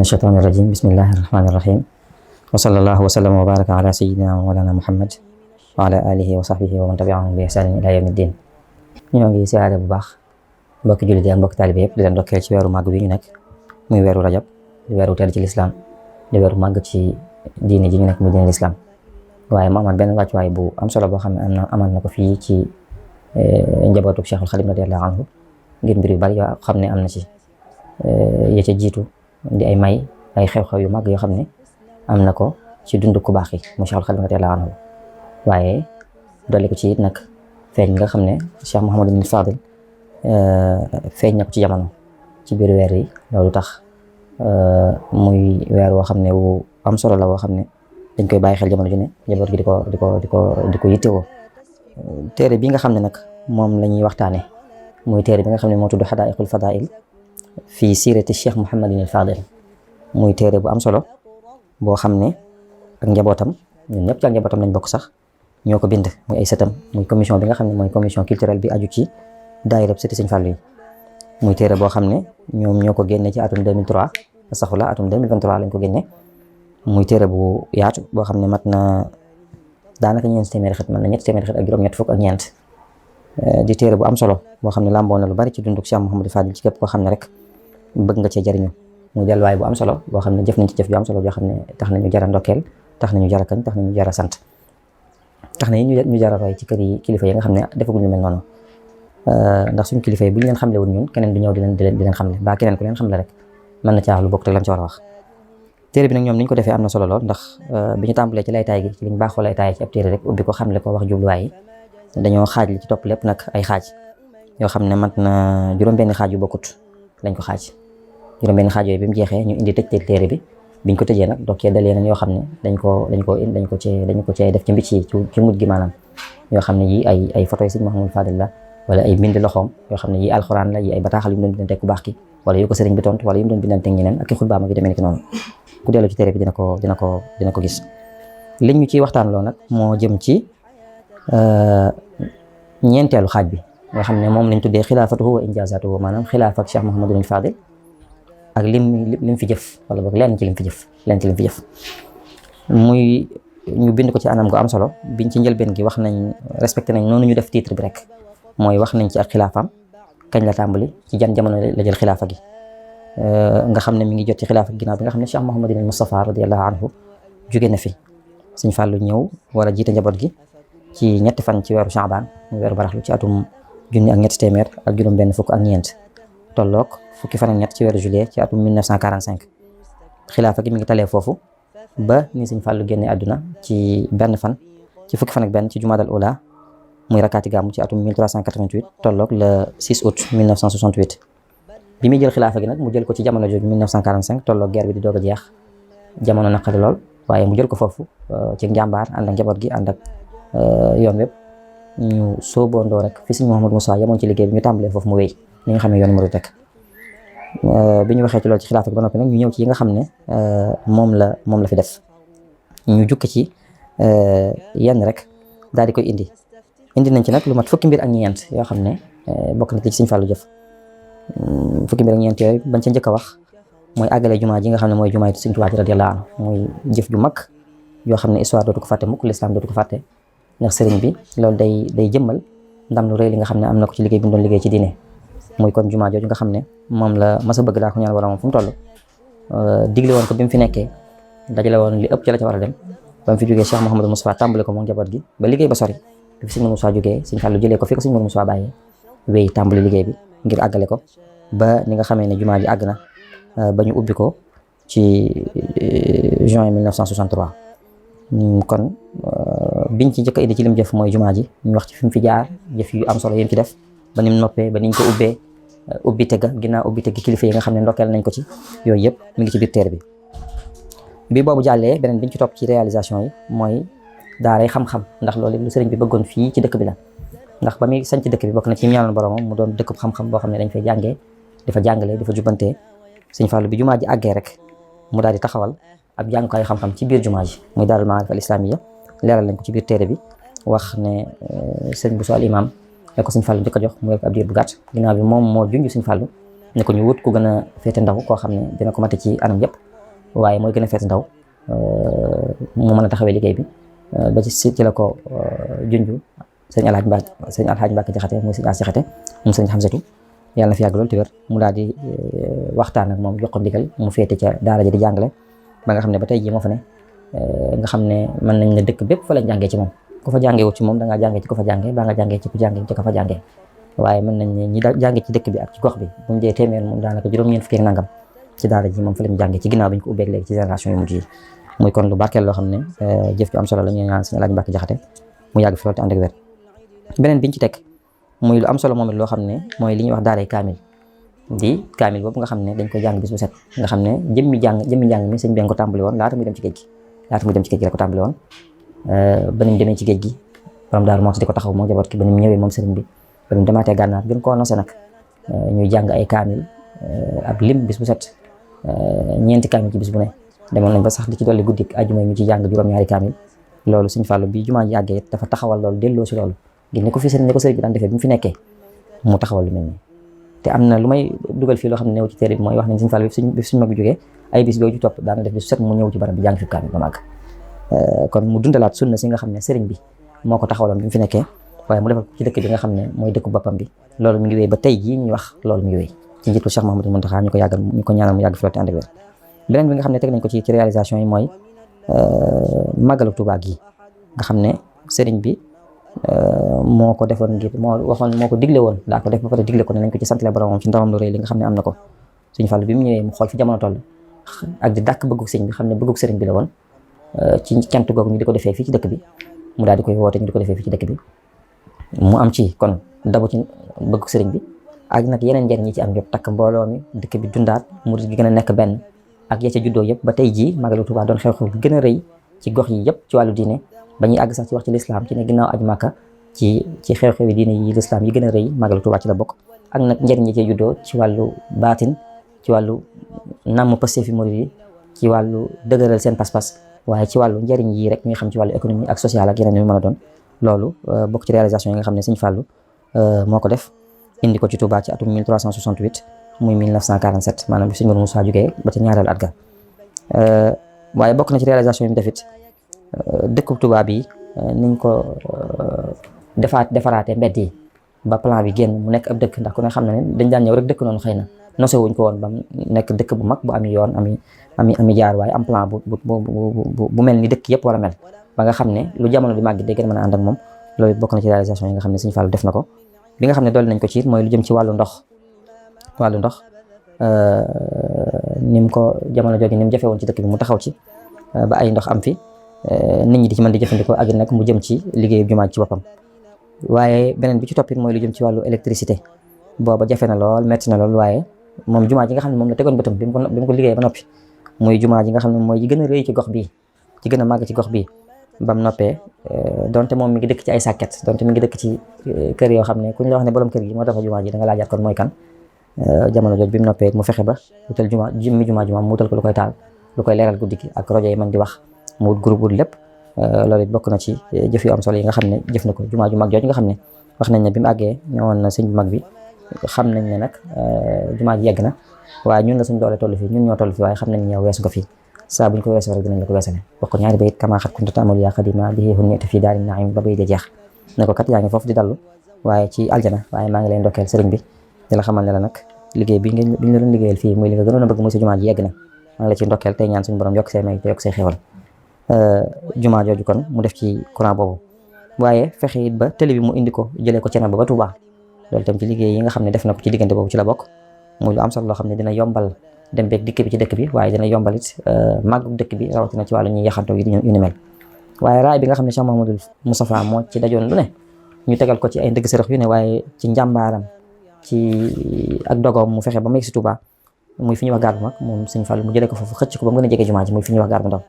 الشيطان الرجيم بسم الله الرحمن الرحيم وصلى الله وسلم وبارك على سيدنا ومولانا محمد وعلى آله وصحبه ومن تبعهم بإحسان إلى يوم الدين. ñoo ngi siyaare bu baax mbokki jullit yi ak mbokki taalibe yëpp di leen ndokkeel ci weeru màgg bi ñu nekk muy weeru rajab di weeru tedd ci lislaam di weeru màgg ci diine ji ñu nekk muy diine lislaam waaye mu amaat benn wàccuwaay bu am solo boo xam ne amal na ko fii ci njabootu Cheikhul Khadim radiyallahu anhu ngir mbir yu bari yoo xam ne am na ci ya ca jiitu di ay may ay xew-xew yu mag yoo xam ne am na ko ci dundu ku baax yi mu Cheikhul Khadim radiyallahu anhu waaye dolli ko ci it nag feeñ nga xam ne Cheikh Mouhamadou Fadil feeñ na ko ci jamono ci biir weer yi loolu tax muy weer woo xam ne wu am solo la woo xam ne dañ koy bàyyi xel jamono ju ne njaboot gi di ko yittewoo. téere bi nga xam ne nag moom la ñuy waxtaane muy téere bi nga xam ne moo tudd Hadaa'iqul Fadaa'il fii siirati Cheikh Mouhamadul Fadil muy téere bu am solo boo xam ne ak njabootam ñun ñëpp ci ak njabootam lañ bokk sax ñoo ko bind muy ay sëtam muy commission bi nga xam ne mooy commission culturelle bi aju ci daayira sëti Sëñ Fallu yi muy téere boo xam ne ñoom ñoo ko génne ci atum 2003 saxula atum 2023 lañ ko génne muy téere bu yaatu boo xam ne mat na daanaka ñeent téeméeri xët mën na ñetti téeméeri xët ak juróom-ñett fukk ak ñeent di téere bu am solo boo xam ne làmboo na lu bari ci dunduk Cheikh Mouhamadou Fadil ci képp koo xam ne rek bëgg nga cee jariñu muy delluwaay bu am solo boo xam ne jëf nañ ci jëf ju am solo joo xam ne tax nañu jara ndokkeel tax nañu jara kañ tax nañu jara sant tax na ñu jara roy ci kër yi kilifa yi nga xam ne defaguñ lu mel noonu ndax suñu kilifa yi bu ñu leen xamle woon ñun keneen du ñëw di leen xamle ba keneen ku leen xamle rek mën na caax lu bokk te lam ci war a wax. téere bi nag ñoom niñ ko defee am na solo lool ndax bi ñu tàmbalee ci laytaay gi ci liñ baaxoo laytaay ci ab téere rek ubbi ko xamle ko wax jubluwaay yi dañoo xaaj li ci topp lépp nag ay xaaj yoo xam ne mat na juróom-benn xaaj yu bokkut lañ ko xaaj juróom-benn xaaj yooyu bi mu jeexee ñu indi tëj téere bi biñ ko tëjee nag doog cee dal yeneen yoo xam ne dañ ko cee def ci mbicc yi ci mujj gi maanaam yoo xam ne yi ay photo yi Sëñ Mouhamadou Fadil la wala ay mbind loxoom yoo xam ne yi alxuraan la yi ay bataaxal yu mu doon bindante ku baax ki wala yu ko sëriñ bi tontu wala yu mu doon bindante ñeneen ak i xutbaam gi demee ni ki noonu ku dellu ci téere bi dina ko gis. liñ ñu ciy waxtaan loo nag moo jëm ci ñeenteelu xaaj bi nga xam ne moom lañ tuddee xilaafatuhu wa injaazaatuhu maanaam xilaaf ak Cheikh Mouhamadou Fadil ak lim fi jëf wala boog lenn ci lim fi jëf muy ñu bind ko ci anam gu am solo biñ ci njëlbeen gi wax nañ respecté nañ noonu ñu def titre bi rek mooy wax nañ ci ak xilaafam kañ la tàmbali ci jan jamono la jël xilaafa gi nga xam ne mi ngi jot ci xilaafa gi ginnaaw bi nga xam ne Cheikh Mouhamadou Moustapha radiyallahu anhu jóge na fi Sëñ Fallu ñëw war a jiite njaboot gi ci ñetti fan ci weeru Chaabaan mu weeru baraxlu ci atum junni ak ñetti téeméer ak juróom-benn fukk ak ñeent tolloog fukki fan ak ñett ci weeru juillet ci atum 1945 xilaafa gi mi ngi talee foofu ba ni Sëñ Fallu génne àdduna ci benn fan ci fukki fan ak benn ci jumaadal ula muy rakkaati gàmmu ci atum 1388 tolloog le 6 août 1968 bi muy jël xilaafa gi nag mu jël ko ci jamono jooju 1945 tolloog guerre bi di doog a jeex jamono naqari lool waaye mu jël ko foofu ci njàmbaar ànd ak njaboot gi ànd ak yoon wépp ñu sóoboondoo rek fi Sëñ Mouhamadou Moussa yemoon ci liggéey bi ñu tàmbalee foofu mu wéy ni nga xam ne yoon mu rek bi ñu waxee ci loolu ci xilaafa gi ba noppi nag ñu ñëw ci yi nga xam ne moom la fi def ñu jukki ci yenn rek daal di koy indi nañ ci nag lu mat fukki mbir ak ñeent yoo xam ne bokk na ci Sëñ Fallu jëf fukki mbir ak ñeent yooyu bañ ca njëkk a wax mooy àggale jumaa ji nga xam ne mooy jumaa yi Sëñ Tuubaa radiyallahu anhu mooy jëf ju mag yoo xam ne histoire dootu ko fàtte mukk l'islam dootu ko fàtte ndax sëriñ bi loolu day jëmmal ndam lu rëy li nga xam ne am na ko ci liggéey bi mu doon liggéey ci diine muy kon jumaa jooju nga xam ne moom la masa bëgg daa ko ñaan wala moom fu mu toll digle woon ko bi mu fi nekkee dajale woon li ëpp ci la ca war a dem ba mu fi jógee Cheikh Mouhamadou Moustapha tàmbale ko moom njaboot gi ba liggéey ba sori bi fi Sëñ Moussa jógee Sëñ Fallu jëlee ko fi ko Sëñ Moussa bàyyee wéy tàmbali liggéey bi ngir àggale ko ba ni nga xamee ne jumaa ji àgg na ba ñu ubbi ko ci juin 1963 kon biñ ci njëkk a indi ci lim jëf mooy jumaa ji ñu wax ci fi mu fi jaar jëf yu am solo yim ci def ba ni mu noppee ba niñ ko ubbee ubbi tega ginnaaw ubbi tegi kilifa yi nga xam ne ndokkeel nañ ko ci yooyu yëpp mi ngi ci biir téere bi boobu jàllee beneen biñ ci topp ci réalisation yi mooy daaray xam-xam ndax loolu lu sëriñ bi bëggoon fii ci dëkk bi la ndax ba muy sanc dëkk bi bokk na ci ñaanoon boromam mu doon dëkkub xam-xam boo xam ne dañ fay jàngee dafa jàngale dafa jubbantee Sëñ Fallu bi jumaa ji àggee rek mu daal di taxawal ab jàngukaayu xam-xam ci biir jumaa ji muy daarul maarif al islamiyya. leeral nañ ko ci biir téere bi wax ne sëñ Bousso al imam la ko sëñ Fallou njëkk a jox mu ab diir bu gàtt ginnaaw bi moom moo junj sëñ Fallou ne ko ñu wut ku gën a féete ndaw koo xam ne dina ko mate ci anam yëpp waaye mooy gën a féete ndaw mu mën a taxawee liggéey bi ba ci la ko junj sëñ Alhaaj Mbàkke Jaxate muy sëñ As Jaxate moom sëñ Xamsatu yàlla na fi yàgg loolu te wér mu daal di waxtaan ak moom jox ko ndigal mu féete ca daara ji di jàngale ba nga xam ne ba tey jii moo fa ne nga xam ne mën nañ ne dëkk bépp fa lañ jàngee ci moom ku fa jàngee wut ci moom da ngaa jàngee ci ku fa jàngee ba nga jàngee ci ku jàngee ci ka fa jàngee waaye mën nañ ne ñi jàngee ci dëkk bi ak ci gox bi buñ dee téeméer moom daanaka juróom-ñeent fukki ak nangam ci daara ji moom fa lañ jàngee ci ginnaaw bi ñu ko ubbeeg léegi ci génération yu mujj yi muy kon lu barkeel loo xam ne jëf ju am solo la ñu ñaan sëñ Alaaji Mbàkke Jaxate mu yàgg fi loolu te ànd ak wér beneen biñ ci teg muy lu am solo moom it loo xam ne mooy li ñuy wax daaray kaamil di kaamil boobu nga xam ne dañ koy jàng bis bu set nga xam ne jëmmi njàng mi sëñ bi ko tàmbali woon laata muy dem ci géej gi la ko tàmbali woon ba ñu demee ci géej gi borom daaru moo di ko taxaw moo jaboot ki ba ñu ñëwee moom sëriñ bi ba ñu demaatee gànnaar gën koo nosé nag ñuy jàng ay kaamil ab lim bis bu set ñeenti kaamil ci bis bu ne demoon nañ ba sax di ci dolli guddi ajuma ñu ci jàng juróom-ñaari kaamil loolu sëñ Fallou bi jumaa ji yàggee dafa taxawal loolu delloo si loolu gis ni ko sëriñ bi daan defee bi mu fi nekkee mu taxawal lu mel nii te am na lu may dugal fii loo xam ne néew ci téere bi mooy wax nañ sëñ Fallou bi suñ mag bi jógee ay bis yooyu ci topp daana def bis set mu ñëw ci barab bi jàng fi kaamil ba màgg kon mu dundalaat sunna si nga xam ne sëriñ bi moo ko taxawaloon bi mu fi nekkee waaye mu defal ko ci dëkk bi nga xam ne mooy dëkku boppam bi loolu mi ngi wéy ba tey jii ñuy wax loolu mi ngi wéy ci njiitu Cheikh Mouhamadou Mountakha ñu ko ñaanal mu yàgg fi loolu te ànd ak wér beneen bi nga xam ne teg nañ ko ci réalisation yi mooy màggalu Tuubaa gi nga xam ne sëriñ bi moo ko defoon ngir moo ko digle woon daa ko def ba pare digle ko ne nañ ko ci santale boromam ci ndamam lu rëy li nga xam ne am na ko Sëriñ Fallu bi mu ñëwee mu xool fi jamono toll ak di dàkk bëggug sëriñ bi xam ne bëggug sëriñ bi la woon ci cant googu ñu di ko defee fii ci dëkk bi mu daal di koy woote ñu di ko defee fii ci dëkk bi mu am ci kon dabu ci bëggug sëriñ bi ak nag yeneen njëriñ ñi ci am yëpp takk mbooloo mi dëkk bi dundaat murid gi gën a nekk benn ak ya ca juddoo yëpp ba tey jii Magalu Tuubaa doon xew-xew bi gën a rëy ci gox yi yëpp ci wàllu diine ba ñuy àgg sax ci wax ci lislaam ci ne ginnaaw aju Màkka ci xew-xew yi diine yi lislaam yi gën a rëy Magalu Tuubaa ci la bokk ak nag njëriñ ñi ci juddoo ci wàllu baatin ci wàllu namm pastéefi murid yi ci wàllu dëgëral seen pas-pas waaye ci wàllu njëriñ yi rek ñuy xam ci wàllu économie ak social ak yeneen yu mën a doon loolu bokk ci réalisation yi nga xam ne Sëñ Fallu moo ko def indi ko ci Touba ci atum 1368 muy 1947 maanaam bi Sëñ Mourou Moussa jógee ba ca ñaareelu at ga waaye bokk na ci réalisation yi mu defit dëkku Touba bi niñ ko defaraatee mbedd yi ba plan bi génn mu nekk ab dëkk ndax ku ne xam na ne dañ daan ñëw rek dëkk noonu xëy na nose wuñ ko woon ba nekk dëkk bu mag bu ami yoon ami jaar waaye am plan bu mel ni dëkk yëpp war a mel ba nga xam ne lu jamono di màgg day gën a mën a ànd ak moom loolu bokk na ci réalisation yi nga xam ne Sëñ Fallu def na ko bi nga xam ne dolli nañ ko ci mooy lu jëm ci wàllu ndox nim ko jamono jooju ni mu jafe woon ci dëkk bi mu taxaw ci ba ay ndox am fi nit ñi di ci mën di jëfandikoo ak nag mu jëm ci liggéeyu jumaa ci boppam waaye beneen bi ci toppit mooy lu jëm ci wàllu électricité booba jafe na lool metti na lool waaye moom jumaa ji nga xam ne moom la tegoon bëtam bi mu ko liggéeyee ba noppi muy jumaa ji nga xam ne mooy yi gën a rëy ci gox bii ci gën a màgg ci gox bii bam noppee donte moom mi ngi dëkk ci ay sàkket donte mi ngi dëkk ci kër yoo xam ne ku ñu la wax ne borom kër gi moo tax jumaa ji da nga laajaat kon mooy kan jamono jooju bi mu noppee mu fexe ba wutal jumaa mu wutal ko lu koy taal lu koy leeral guddi gi ak rajo yi mën di wax mu wut groupe lépp loolu it bokk na ci jëf yu am solo yi nga xam ne jëf na ko jumaa ju mag jooju nga xam ne wax nañ ne bi mu àggee ñëwoon na sëñ bu mag bi xam nañ ne nag jumaa ji yegg na waaye ñun la suñ doole toll fii ñun ñoo toll fii waaye xam nañ ne yow weesu ko fii saa buñ ko weesoo rek dinañ la ko weesale wax ko ñaari bayit kamaa xat kunta ta'malu yaa xadima bi hunnita fii daari naim ba bay di jeex ne ko kat yaa ngi foofu di dallu waaye ci aljana waaye maa ngi lay ndokkeel sëriñ bi di la xamal ne la nag liggéey bi ñu la doon liggéeyal fii muy li nga gënoon a bëgg muy sa jumaa ji yegg na maa ngi la ci ndokkeel tey ñaan suñu borom yokk say may te yokk say xéwal jumaa jooju kon mu def ci courant boobu waaye fexe it ba télé bi mu indi ko jëlee ko Thiénaba ba Touba loolu tam ci liggéey yi nga xam ne def na ko ci diggante boobu ci la bokk muy lu am solo loo xam ne dina yombal dem beeg dikk bi ci dëkk bi waaye dina yombal it màggu dëkk bi rawatina ci wàllu ñuy yaxantoo yi yu ni mel waaye raay bi nga xam ne Cheikh Mouhamadou Moustapha moo ci dajoon lu ne ñu tegal ko ci ay ndëgg sërëx yu ne waaye ci njàmbaaram ci ak dogoom mu fexe ba mu yegg si Touba muy fi ñuy wax gaar bu mag moom Sëñ Fallu mu jëlee ko foofu xëcc ko ba mu gën a jege jumaa ji muy fi ñuy wax gaar bu ndaw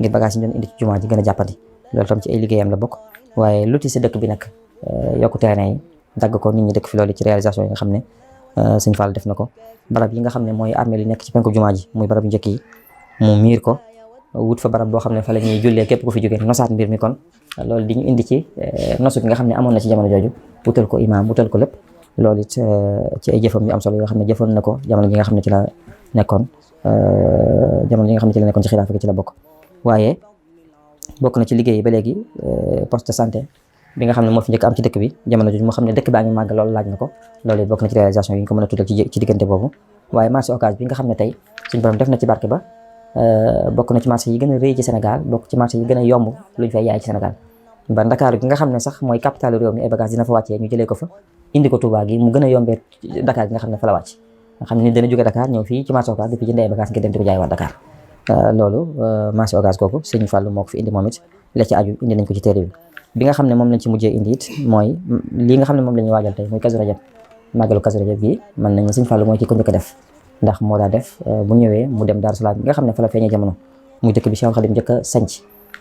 ngir bagage yi ñu doon indi ci jumaa ji gën a jàppandi loolu tam ci ay liggéeyam la bokk waaye luti si dëkk bi nag yokku terrain yi dagg ko nit ñi dëkk fi loolu ci réalisation yi nga xam ne Sëñ Fallu def na ko barab yi nga xam ne mooy armée li nekk ci penku jumaa ji muy barab yu njëkk yi mu miir ko wut fa barab boo xam ne fa la ñuy jullee képp ku fi jógee nosaat mbir mi kon loolu di ñu indi ci nosu gi nga xam ne amoon na ci jamono jooju wutal ko imaam wutal ko lépp loolu it ci ay jëfam yu am solo yoo xam ne jëfoon na ko jamono ji nga xam ne ci la nekkoon jamono ji nga xam ne ci la nekkoon ci xilaafa gi ci la bokk. waaye bokk na ci liggéey ba léegi poste de santé bi nga xam ne moo fi njëkk am ci dëkk bi jamono jooju moo xam ne dëkk baa ngi màgg loolu laaj na ko loolu it bokk na ci réalisation yi ñu ko mën a tuddal ci diggante boobu. waaye marché Ocass bi nga xam ne tey suñu borom def na ci barke ba bokk na ci marché yi gën a rëy ci Sénégal bokk ci marché yi gën a yomb luñ fay yaay ci Sénégal ba Ndakaaru gi nga xam ne sax mooy capitale réew mi ay bagage dina fa wàccee ñu jëlee ko fa indi ko Touba gi mu gën a yombee Dakar gi nga xam ne fa la wàcc nga xam ne nit dana jóge Dakar ñëw fii ci marché Ocass di fi jënd ay bagage ngir dem di ko jaay waa Dakar loolu marché Ocass kooku Sëñ Fallu moo ko fi indi moom it la ci aju indi nañ ko ci téere bi nga xam ne moom lañ ci mujjee indi it mooy lii nga xam ne moom la ñuy waajal tey muy Kazu Rajab màggalu Kazu Rajab gi mën nañ Sëñ Fallu mooy ki ko njëkk a def ndax moo daa def bu ñëwee mu dem Daaru Salaam bi nga xam ne fa la feeñee jamono muy dëkk bi Cheikh Khadim njëkk a sanc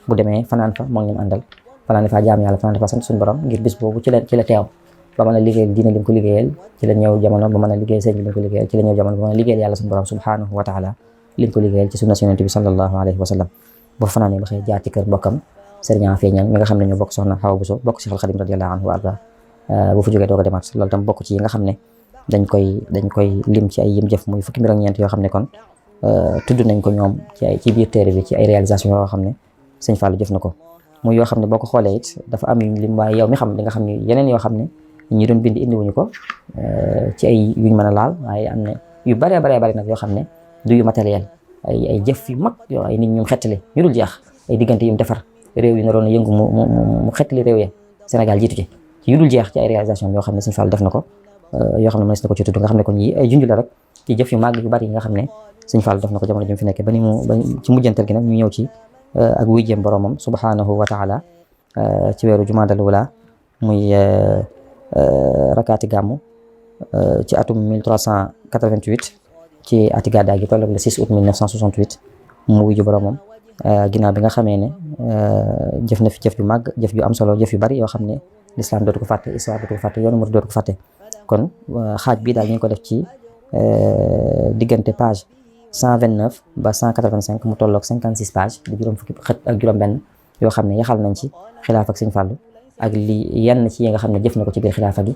bu demee fanaan fa moo ngi àndal fanaan fa jaam yàlla fanaan fa sant suñu borom ngir bis boobu ci la teew ba mën a liggéeyal diine li mu ko liggéeyal ci la ñëw jamono ba mën a liggéeyal sëñ bi li mu ko liggéeyal ci la ñëw jamono ba mën a liggéeyal yàlla suñu borom subhanahu wa taala li mu ko liggéeyal ci sunna yonent bi sallallahu alayhi wa sallam boo fanaanee ba xëy jaar ci kër bokkam Sëriñ Feeñal mi nga xam ne ñoo bokk soxna Xawa Buso bokk Cheikh Khadim radiyallahu anhu wa arda bu fa jógee doo ko demaat loolu tam bokk ci yi nga xam ne dañ koy lim ci ay yim jëf muy fukki mbir ak ñeent yoo xam ne kon tudd nañ ko ñoom ci biir téere bi ci ay réalisation yoo xam ne Sëñ Fallu jëf na ko muy yoo xam ne boo ko xoolee it dafa am yuñ lim waaye yow mi xam di nga xam ne yeneen yoo xam ne ñi doon bind indi wuñu ko ci ay yuñ mën a laal waaye am na yu bare nag yoo xam ne du yu matériel ay jëf yu mag yoo ay nit ñu xettali ñu dul jeex ay diggante yu mu defar réew yi naroon a yëngu mu xettali réew ya Sénégal jiitu ci yu dul jeex ci ay réalisation yoo xam ne Sëñ Fallu def na ko yoo xam ne mënees na ko ci tudd nga xam ne kon yi ay junj la rek ci jëf yu màgg yu bari yi nga xam ne Sëñ Fallu def na ko jamono ji mu fi nekkee ba ci mujjantal gi nag ñu ñëw ci ak wuy jéem boromam subhanahu wa taala ci weeru jumaadal wala muy rakaati gàmmu ci atum 1388 ci ati gàddaay gi tolloog le 6 août 1968 mu wuy ji boromam ginnaaw bi nga xamee ne jëf na fi jëf ju màgg jëf ju am solo jëf yu bari yoo xam ne l'islam dootu ko fàtte histoire dootu ko fàtte yoonu murid dootu ko fàtte kon xaaj bi daal ñu ngi ko def ci diggante page 129 ba 185 mu tolloog 56 page di juróom fukki xët ak juróom benn yoo xam ne yaxal nañ ci xilaaf ak Sëñ Fallu ak li yenn ci yi nga xam ne jëf na ko ci biir xilaafa gi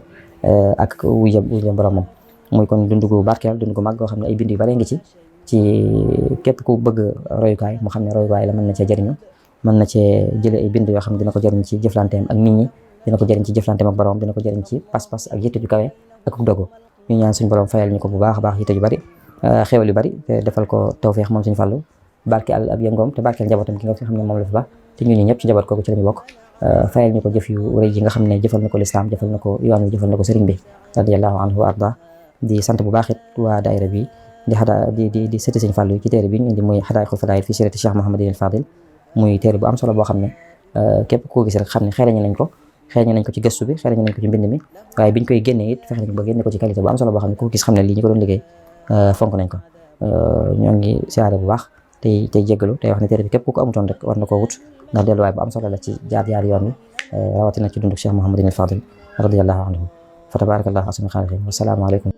ak wuy jëm boromam muy kon dundu gu barkeel dundu gu mag goo xam ne ay bind yu bare ngi ci képp ku bëgg royukaay mu xam ne royukaay la mën na cee jëriñu mën na cee jëlee ay bind yoo xam ne dina ko jëriñ ci jëflanteem ak nit ñi dina ko jëriñ ci jëflanteem ak borom dina ko jëriñ ci pas-pas ak yitte ju kawe ak dogu ñu ñaan suñu borom fayal ñu ko bu baax a baax yitte ju bari xéwal yu bari te defal ko tawfeex moom Sëñ Fallu barke ab yëngoom te barkeel njabootam ki nga xam ne moom la fi baax te ñun ñi ñëpp ci njaboot kooku ci lañu bokk fayal ñu ko jëf yu rëy yi nga xam ne jëfal na ko lislaam jëfal na ko yoon wi jëfal na ko sëriñ bi radiyallahu anhu wa arda di sant bu baax it waa daayira bi di sëti Sëñ Fallu ci téere bi ñu indi muy Hadaa'iqul Fadaa'il fi siirati Cheikh Mouhamadinil Fadil muy téere bu am solo boo xam ne képp koo gis rek xam ne xereñe nañ ko ci gëstu bi xereñe nañ ko ci mbind mi waaye biñ koy génnee it fexe nañ ko ba génne ko ci qualité bu am solo boo xam ne ku gis xam ne lii ñu ko doon liggéey fonk nañ ko ñoo ngi siyaare bu baax tey jéggalu tey wax ne téere bi képp ku ko amutoon rek war na koo wut ndax delluwaay bu am solo la ci jaar yoon wi rawatina ci dunduk Cheikh Mouhamadinil Fadil radiyallahu anhu fa tabarakallahu ahsanul xaaliqiin wa salaamu aleykum